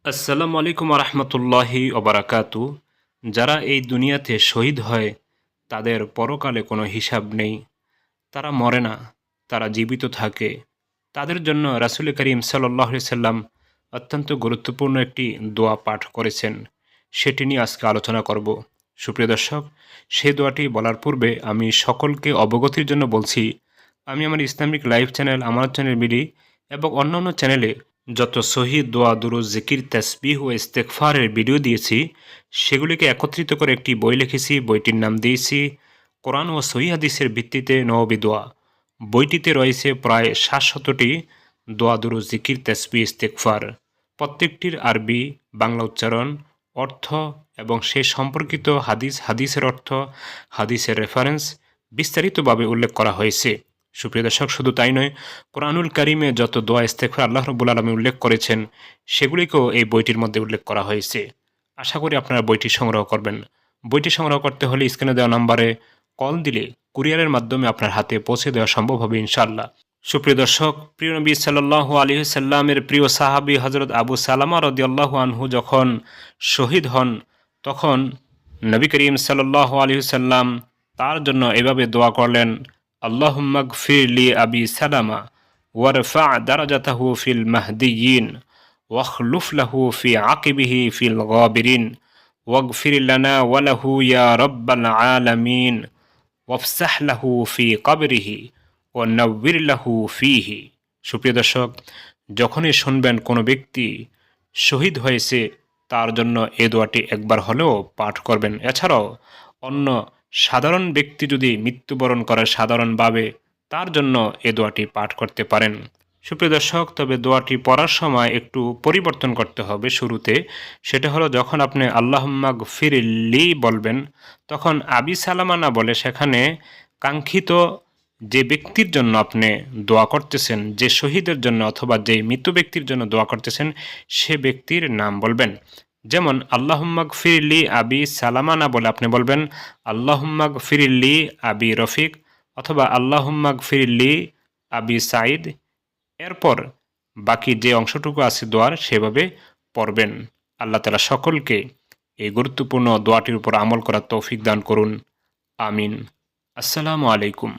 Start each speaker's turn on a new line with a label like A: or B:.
A: আসসালামু আলাইকুম রহমতুল্লাহি ওবারাকাতু। যারা এই দুনিয়াতে শহীদ হয় তাদের পরকালে কোনো হিসাব নেই। তারা মরে না, তারা জীবিত থাকে। তাদের জন্য রাসূল করিম সাল্লাল্লাহু আলাইহি সাল্লাম অত্যন্ত গুরুত্বপূর্ণ একটি দোয়া পাঠ করেছেন। সেটি নিয়ে আজকে আলোচনা করব। সুপ্রিয় দর্শক, সেই দোয়াটি বলার পূর্বে আমি সকলকে অবগতির জন্য বলছি, আমি আমার ইসলামিক লাইভ চ্যানেল আমার চ্যানেল মিলি এবং অন্যান্য চ্যানেলে যত সহি দোয়া দুরূদ জিকির তাসবিহ ও ইস্তেগফারের ভিডিও দিয়েছি সেগুলিকে একত্রিত করে একটি বই লিখেছি। বইটির নাম দিয়েছি কোরআন ও সহিহ হাদিসের ভিত্তিতে নববী দোয়া। বইটিতে রয়েছে প্রায় ৭০০টি দোয়া দুরূদ জিকির তাসবিহ ইস্তেগফার। প্রত্যেকটির আরবি বাংলা উচ্চারণ, অর্থ এবং সে সম্পর্কিত হাদিসের অর্থ, হাদিসের রেফারেন্স বিস্তারিতভাবে উল্লেখ করা হয়েছে। সুপ্রিয় দর্শক, শুধু তাই নয়, কোরআনুল কারিমে যত দোয়া ইস্তেগফার আল্লাহ রাব্বুল আলামিন উল্লেখ করেছেন সেগুলিকেও এই বইটির মধ্যে উল্লেখ করা হয়েছে। আশা করি আপনারা বইটি সংগ্রহ করবেন। বইটি সংগ্রহ করতে হলে স্ক্রিনে দেওয়া নম্বরে কল দিলে কুরিয়ারের মাধ্যমে আপনার হাতে পৌঁছে দেওয়া সম্ভব হবে ইনশাআল্লাহ। সুপ্রিয় দর্শক, প্রিয় নবী সাল্লাল্লাহু আলাইহি সাল্লামের প্রিয় সাহাবী হযরত আবু সালামা রাদিয়াল্লাহু আনহু যখন শহীদ হন, তখন নবী করিম সাল্লাল্লাহু আলাইহি সাল্লাম তার জন্য এভাবে দোয়া করলেন, আল্লাহুম্মা গফির লি আবি সালামা ওয়ারফা দারাজাতাহু ফিল মাহদিয়িন ওয়াখলুফ লাহু ফি আকিবিহি ফিল গাবিরিন ওয়াগফির লানা ওয়া লাহু ইয়া রাব্বাল আলামিন ওয়াফসাহ লাহু ফি কবরিহি ও নব্বির লাহু ফিহি। সুপ্রিয় দর্শক, যখনই শুনবেন কোনো ব্যক্তি শহীদ হয়েছে তার জন্য এ দোয়াটি একবার হলেও পাঠ করবেন। এছাড়াও অন্য সাধারণ ব্যক্তি যদি মৃত্যুবরণ করে সাধারণভাবে, তার জন্য এ দোয়াটি পাঠ করতে পারেন। সুপ্রিয় দর্শক, তবে দোয়াটি পড়ার সময় একটু পরিবর্তন করতে হবে শুরুতে। সেটা হলো, যখন আপনি আল্লাহুম্মা গফিরলি বলবেন তখন আবি সালামা না বলে সেখানে কাঙ্ক্ষিত যে ব্যক্তির জন্য আপনি দোয়া করতেছেন, যে শহীদের জন্য অথবা যে মৃত ব্যক্তির জন্য দোয়া করতেছেন, সে ব্যক্তির নাম বলবেন। যেমন আল্লাহুম্মা গফিরলি আবি সালামা না বলে আপনি বলবেন আল্লাহুম্মা গফিরলি আবি রফিক অথবা আল্লাহুম্মা গফিরলি আবি সাইদ। এরপর বাকি যে অংশটুকু আছে দোয়ার সেভাবে পড়বেন। আল্লাহ তাআলা সকলকে এই গুরুত্বপূর্ণ দোয়াটির উপর আমল করার তৌফিক দান করুন। আমিন। আসসালামু আলাইকুম।